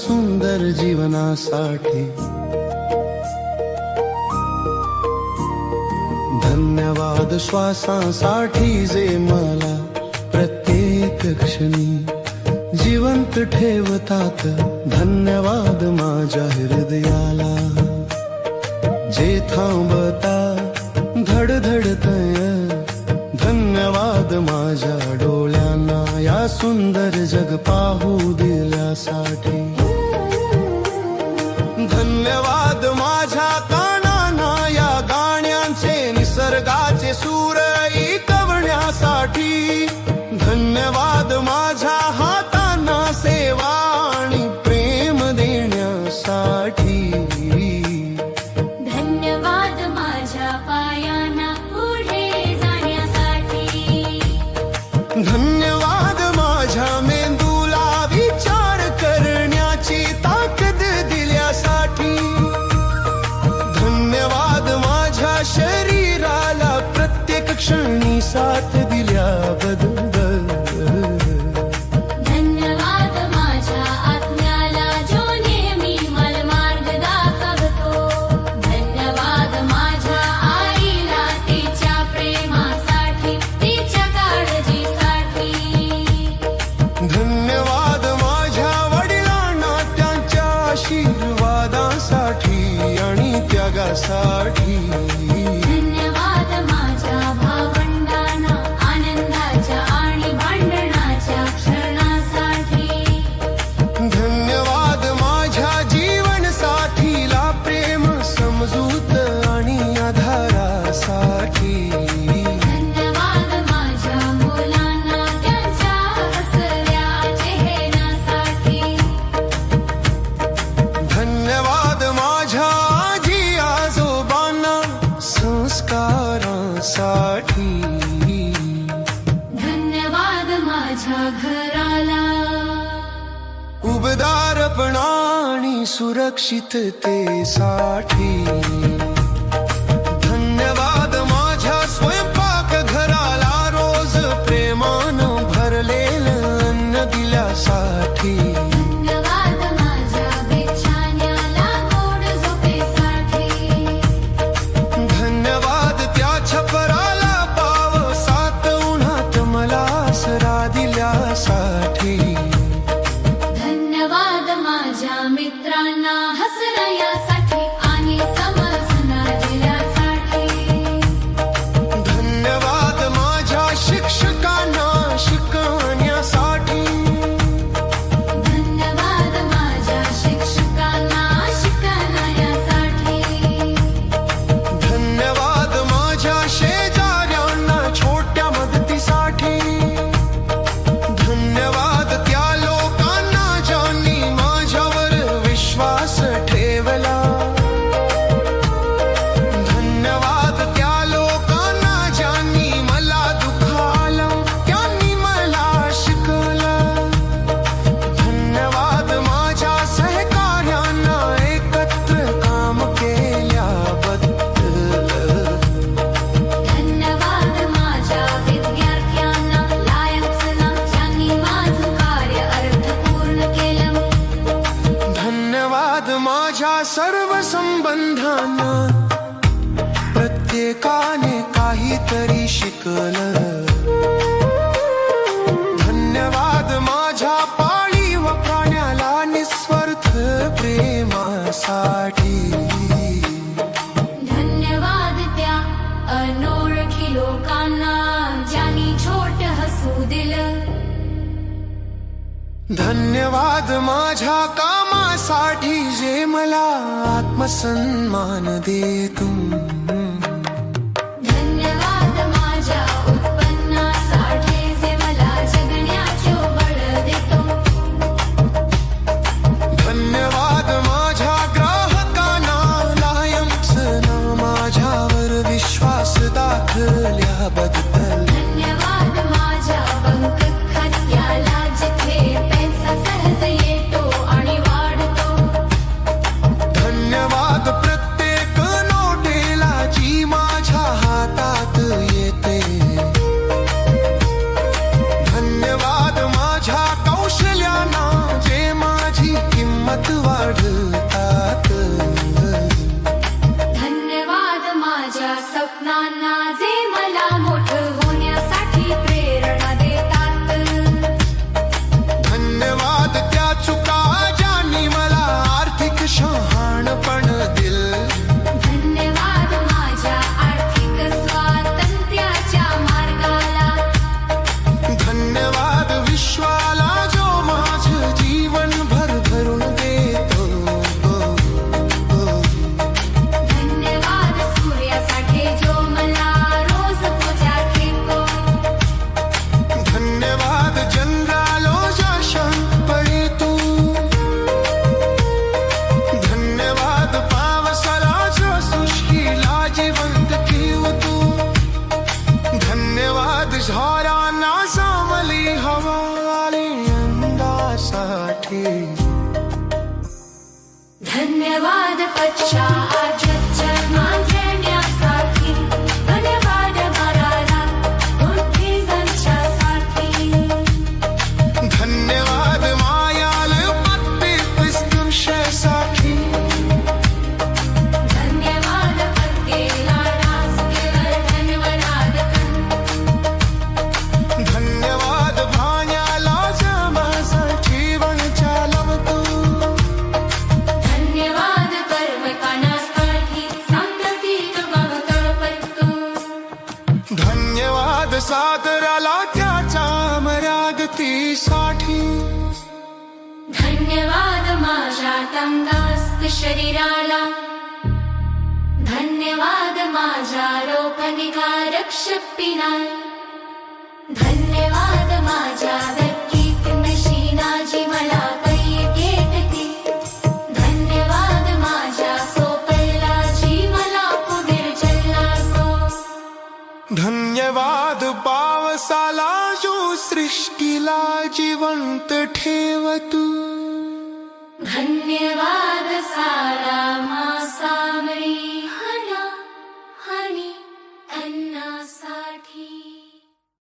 सुंदर जीवनासाठी। धन्यवाद श्वासांसाठी जे मला प्रत्येक क्षणी जिवंत ठेवतात। धन्यवाद माझ्या हृदयाला जे थांबता धडधडतय। धन्यवाद माझ्या डोळ्यांना या सुंदर जग पाहू दिल्यासाठी। धन्यवाद माझ्या कानांना या गाण्यांचे निसर्गाचे सूर ऐकवण्यासाठी। धन्यवाद माझ्या हातांना सेवा आणि प्रेम देण्यासाठी। धन्यवाद माझ्या पायांना पुढे जाण्यासाठी। धन्यवाद माझ्या मेंदूला विचार करण्याची ताकद दिल्यासाठी। धन्यवाद माझ्या शरीराला प्रत्येक क्षणी साथ दिल्याबद्दल। धन्यवाद माझ्या आत्म्याला जो नेहमी मला मार्ग दाखवतो। धन्यवाद माझ्या आईला तिच्या प्रेमासाठी तिच्या काळजीसाठी। धन्यवाद माझ्या वडिलांना त्यांच्या आशीर्वादासाठी आणि त्यागासाठी। धन्यवाद माझ्या भावंडांना आनंदाच्या आणि भांडणाच्या क्षणासाठी। धन्यवाद माझ्या जीवन साथीला प्रेम समजूत आणि आधारासाठी। धन्यवाद माझ्या मुलांना त्यांच्या हसऱ्या चेहऱ्यासाठी। धन्यवाद माझ्या आजी आजोबांना संस्कारांसाठी। धन्यवाद माझ्या घराला उबदारपणा आणि सुरक्षिततेसाठी। धन्यवाद माझ्या स्वयंपाकघराला रोज प्रेमानं भरलेलं अन्न दिल्यासाठी। धन्यवाद माझ्या बिछाण्याला गोड झोपेसाठी। धन्यवाद त्या छपराला पावसात उन्हात मला आसरा दिल्यासाठी। धन्यवाद माझ्या मित्रांना हसण्यासाठी आणि समजून दिल्यासाठी। धन्यवाद माझ्या शिक्षकांना शिकवण्यासाठी। धन्यवाद माझ्या शिक्षकांना शिकवण्यासाठी। धन्यवाद माझ्या शेजाऱ्यांना छोट्या मदतीसाठी। धन्यवाद त्या लोकांना ज्यांनी माझ्यावर विश्वास ठेवला। धन्यवाद त्या लोकांना ज्यांनी मला दुखावलं, त्यांनी मला शिकवलं। धन्यवाद माझ्या सहकार्यांना एकत्र काम केल्याबद्दल। धन्यवाद माझ्या विद्यार्थ्यांना लायन्सना ज्यांनी माझं कार्य अर्थपूर्ण केलं। धन्यवाद माझ्या सर्व संबंधांना प्रत्येकाने काहीतरी शिकलं। धन्यवाद माझ्या पाळीव प्राण्याला निस्वार्थ प्रेमासाठी। धन्यवाद त्या अनोळखी लोकांना ज्यांनी छोट हसू दिलं। धन्यवाद माझ्या कामासाठी जे मला आत्मसन्मान देतो। धन्यवाद माझ्या उत्पन्नासाठी जे मला जगण्याचे बळ देतो। धन्यवाद माझ्या ग्राहकांना लायन्सना माझ्यावर विश्वास दाखवल्याबद्दल। धन्यवाद माझ्या बँक खात्याला जिथे पैसा सहज येतो आणि वाढतो। धन्यवाद प्रत्येक नोटेला धन्यवाद पच्चा आजच्या मांडण्यासाठी धन्यवाद मराला मोठी संचासाठी धन्यवाद मायाल पत्ते स्पर्शासाठी धन्यवाद पत्तेला डास केलं धन्यवाद धन्यवाद भाण्याला माझा जीवन चालवतो धन्यवाद पर्वतानासाठी सांगतीत बहुतळपट्टू धन्यवाद सागराला त्याच्या मर्यादतीसाठी धन्यवाद माझ्या तंगास्त शरीराला धन्यवाद माझ्या रोगनिवारक शक्तीला धन्यवाद माझ्या व्यक्तीत नशिनाची मला काही घेतली धन्यवाद माझ्या सोपला जी मला पुढे चल्लातो धन्यवाद पावसाला जो सृष्टीला जिवंत ठेवतो धन्यवाद